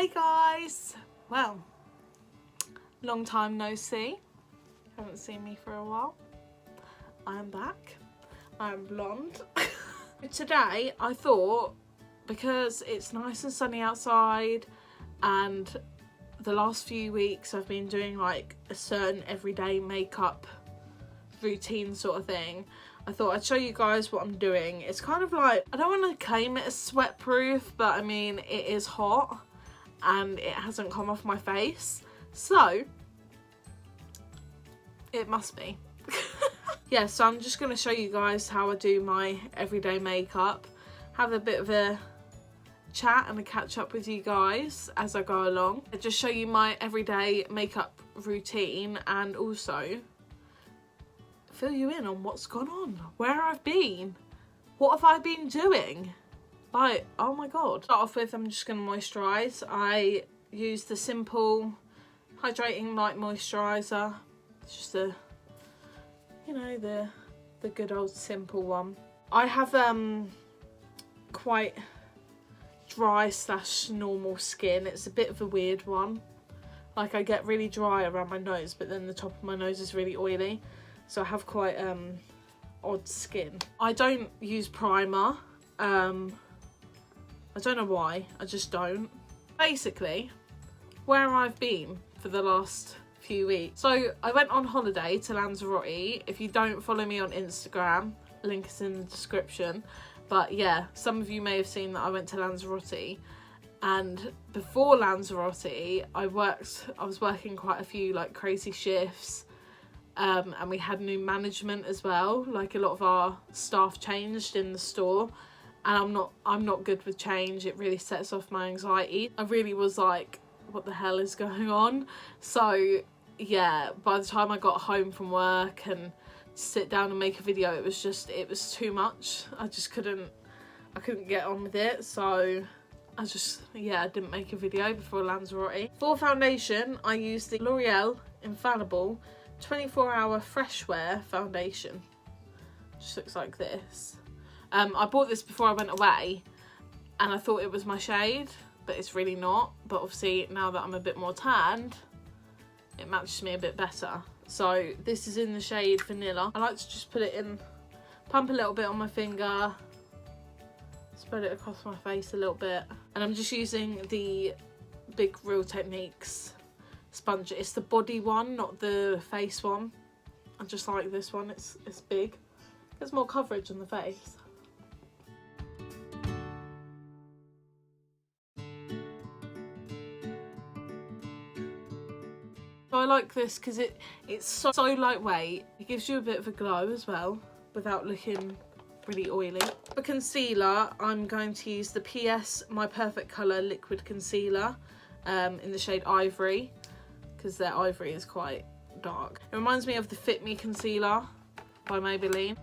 Hey guys! Well, long time no see. Haven't seen me for a while. I'm back. I'm blonde. Today I thought, because it's nice and sunny outside and the last few weeks I've been doing like a certain everyday makeup routine sort of thing, I thought I'd show you guys what I'm doing. It's kind of like, I don't want to claim it as sweat proof, but I mean it is hot and it hasn't come off my face, so it must be. Yeah, so I'm just going to show you guys how I do my everyday makeup, have a bit of a chat and a catch up with you guys as I go along. I just show you my everyday makeup routine and also fill you in on what's gone on, where I've been, what have I been doing. Like, oh my god. Start off with, I'm just going to moisturise. I use the Simple Hydrating Light Moisturiser. It's just a, you know, the good old simple one. I have quite dry / normal skin. It's a bit of a weird one. Like, I get really dry around my nose, but then the top of my nose is really oily. So I have quite odd skin. I don't use primer. I don't know why, I just don't. Basically, where I've been for the last few weeks. So I went on holiday to Lanzarote. If you don't follow me on Instagram, link is in the description. But yeah, some of you may have seen that I went to Lanzarote. And before Lanzarote, I was working quite a few like crazy shifts. And we had new management as well. Like, a lot of our staff changed in the store. And I'm not good with change. It really sets off my anxiety. I really was like, what the hell is going on? So yeah, by the time I got home from work and sit down and make a video, it was too much. I couldn't get on with it. So I didn't make a video before Lanzarote. For foundation, I used the L'Oreal Infallible 24-hour fresh wear foundation. Just looks like this. I bought this before I went away and I thought it was my shade, but it's really not. But obviously now that I'm a bit more tanned, it matches me a bit better. So this is in the shade Vanilla. I like to just put it in, pump a little bit on my finger, spread it across my face a little bit. And I'm just using the Big Real Techniques sponge. It's the body one, not the face one. I just like this one, it's big. There's more coverage on the face. So I like this because it's so lightweight. It gives you a bit of a glow as well without looking really oily. For concealer, I'm going to use the PS My Perfect Colour Liquid Concealer in the shade Ivory, because their ivory is quite dark. It reminds me of the Fit Me Concealer by Maybelline.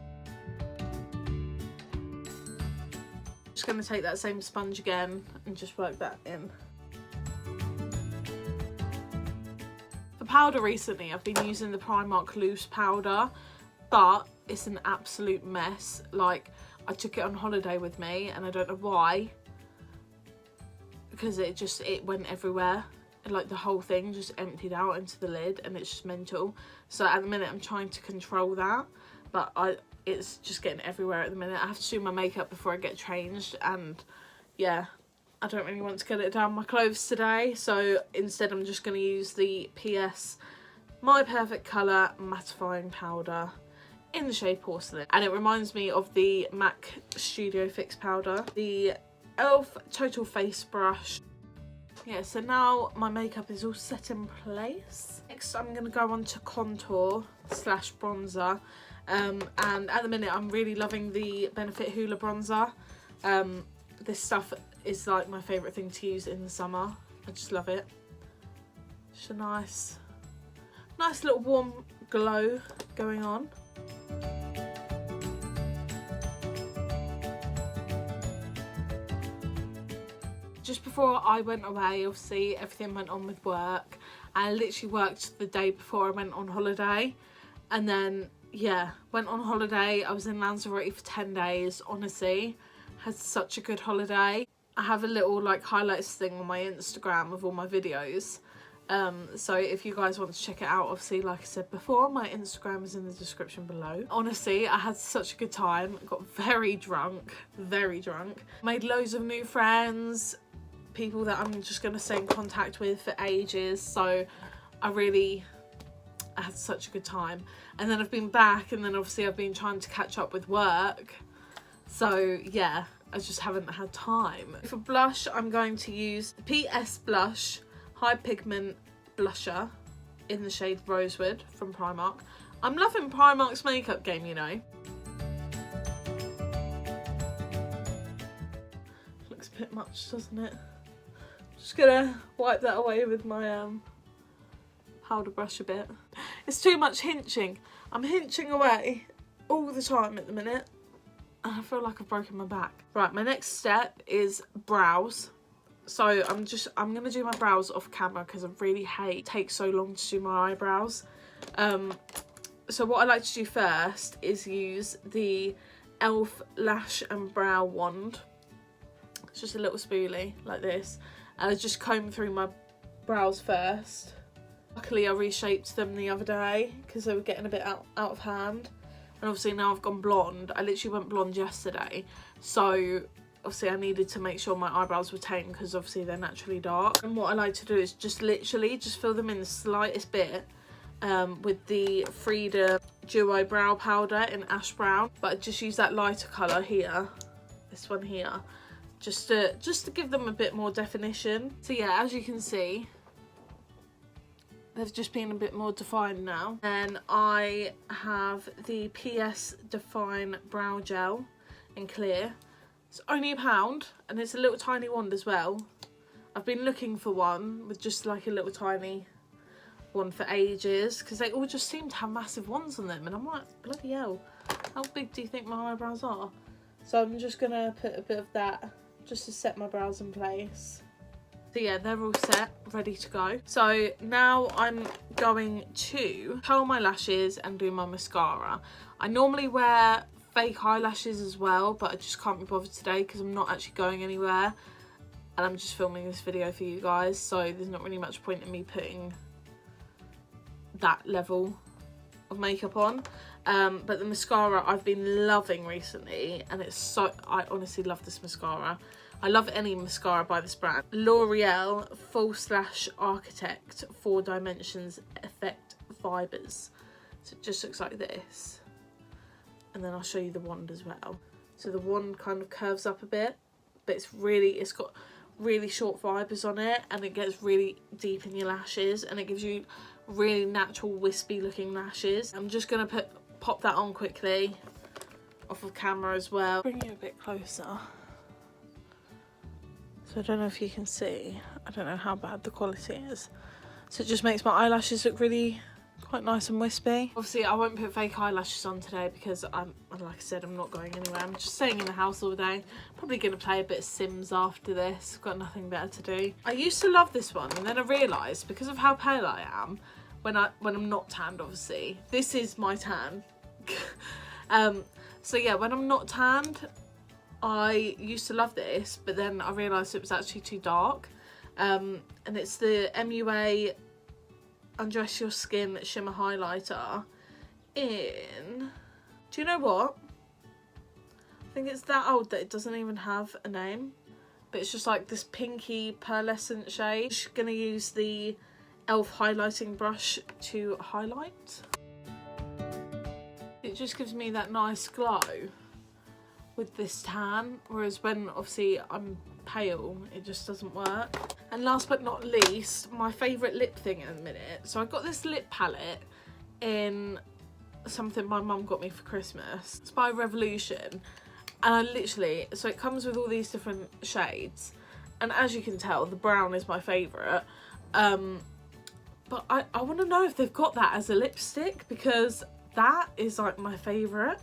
Just going to take that same sponge again and just work that in. For powder recently, I've been using the Primark loose powder, but it's an absolute mess. Like, I took it on holiday with me and I don't know why, because it went everywhere. Like, the whole thing just emptied out into the lid and it's just mental. So at the minute I'm trying to control that, but it's just getting everywhere at the minute. I have to do my makeup before I get changed, and yeah, I don't really want to get it down my clothes today. So instead I'm just going to use the PS My Perfect Colour mattifying powder in the shade Porcelain. And it reminds me of the MAC Studio Fix powder. The e.l.f. Total Face Brush. Yeah, so now my makeup is all set in place. Next I'm going to go on to contour / bronzer. And at the minute I'm really loving the Benefit Hoola bronzer. This stuff is like my favourite thing to use in the summer. I just love it. Just a nice little warm glow going on. Just before I went away, obviously everything went on with work. I literally worked the day before I went on holiday, and then yeah, went on holiday. I was in Lanzarote for 10 days. Honestly, had such a good holiday. I have a little like highlights thing on my Instagram of all my videos. So if you guys want to check it out, obviously, like I said before, my Instagram is in the description below. Honestly, I had such a good time. I got very drunk, made loads of new friends, people that I'm just going to stay in contact with for ages. So I had such a good time. And then I've been back, and then obviously I've been trying to catch up with work. So yeah, I just haven't had time. For blush, I'm going to use the PS Blush High Pigment Blusher in the shade Rosewood from Primark. I'm loving Primark's makeup game, you know. Looks a bit much, doesn't it? Just gonna wipe that away with my powder brush a bit. It's too much hinching. I'm hinching away all the time at the minute, and I feel like I've broken my back. Right, my next step is brows. So I'm gonna do my brows off camera because I really hate it takes so long to do my eyebrows. So what I like to do first is use the e.l.f. Lash and Brow Wand. It's just a little spoolie like this, and I just comb through my brows first. Luckily I reshaped them the other day because they were getting a bit out of hand, and obviously now I've gone blonde. I literally went blonde yesterday, so obviously I needed to make sure my eyebrows were tamed because obviously they're naturally dark. And what I like to do is just literally just fill them in the slightest bit with the Frida Duo Brow Powder in Ash Brown. But I just use that lighter colour here, this one here, just to give them a bit more definition. So yeah, as you can see, they've just been a bit more defined now. And I have the PS Define Brow Gel in clear. It's only £1 and it's a little tiny wand as well. I've been looking for one with just like a little tiny one for ages because they all just seem to have massive wands on them, and I'm like, bloody hell, how big do you think my eyebrows are? So I'm just gonna put a bit of that just to set my brows in place. So yeah, they're all set, ready to go. So now I'm going to curl my lashes and do my mascara. I normally wear fake eyelashes as well, but I just can't be bothered today because I'm not actually going anywhere and I'm just filming this video for you guys, so there's not really much point in me putting that level of makeup on. But the mascara I've been loving recently, and I honestly love this mascara. I love any mascara by this brand. L'Oreal Full Slash Architect 4 Dimensions Effect Fibres. So it just looks like this. And then I'll show you the wand as well. So the wand kind of curves up a bit, but it's got really short fibres on it, and it gets really deep in your lashes, and it gives you really natural wispy looking lashes. I'm just gonna pop that on quickly off of camera as well. Bring you a bit closer. So I don't know if you can see, I don't know how bad the quality is. So it just makes my eyelashes look really quite nice and wispy. Obviously I won't put fake eyelashes on today because like I said, I'm not going anywhere. I'm just staying in the house all day. Probably going to play a bit of Sims after this. Got nothing better to do. I used to love this one, and then I realised because of how pale I am, when I'm not tanned, obviously, this is my tan. So yeah, when I'm not tanned, I used to love this, but then I realised it was actually too dark. And it's the MUA Undress Your Skin Shimmer Highlighter in, do you know what? I think it's that old that it doesn't even have a name, but it's just like this pinky pearlescent shade. Just gonna use the e.l.f. highlighting brush to highlight. It just gives me that nice glow with this tan, whereas when obviously I'm pale, it just doesn't work. And last but not least, my favourite lip thing in a minute. So I got this lip palette in something my mum got me for Christmas. It's by Revolution, and so it comes with all these different shades, and as you can tell, the brown is my favourite. But I want to know if they've got that as a lipstick, because that is like my favourite.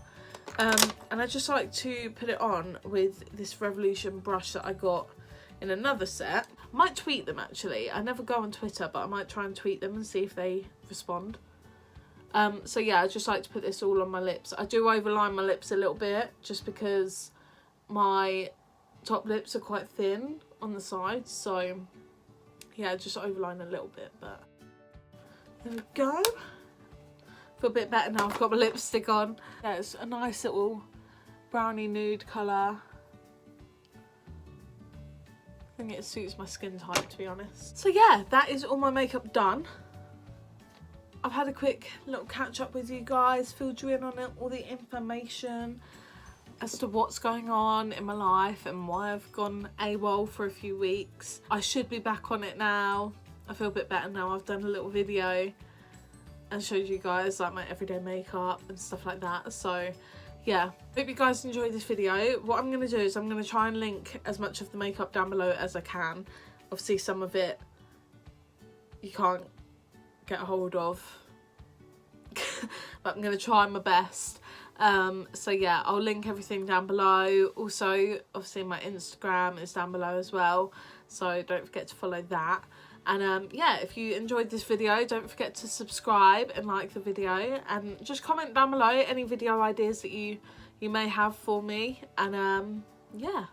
And I just like to put it on with this Revolution brush that I got in another set. I might tweet them actually. I never go on Twitter, but I might try and tweet them and see if they respond. So yeah, I just like to put this all on my lips. I do overline my lips a little bit just because my top lips are quite thin on the sides, so yeah, just overline a little bit, but there we go. Feel a bit better now I've got my lipstick on. Yeah, it's a nice little brownie nude colour. I think it suits my skin type, to be honest. So yeah, that is all my makeup done. I've had a quick little catch up with you guys, filled you in on all the information as to what's going on in my life and why I've gone AWOL for a few weeks. I should be back on it now. I feel a bit better now. I've done a little video and showed you guys like my everyday makeup and stuff like that. So yeah, hope you guys enjoyed this video. What I'm going to do is I'm going to try and link as much of the makeup down below as I can. Obviously some of it you can't get a hold of, but I'm going to try my best. So yeah, I'll link everything down below. Also, obviously my Instagram is down below as well, so don't forget to follow that. And yeah, if you enjoyed this video, don't forget to subscribe and like the video, and just comment down below any video ideas that you may have for me. And yeah,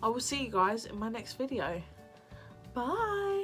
I will see you guys in my next video. Bye.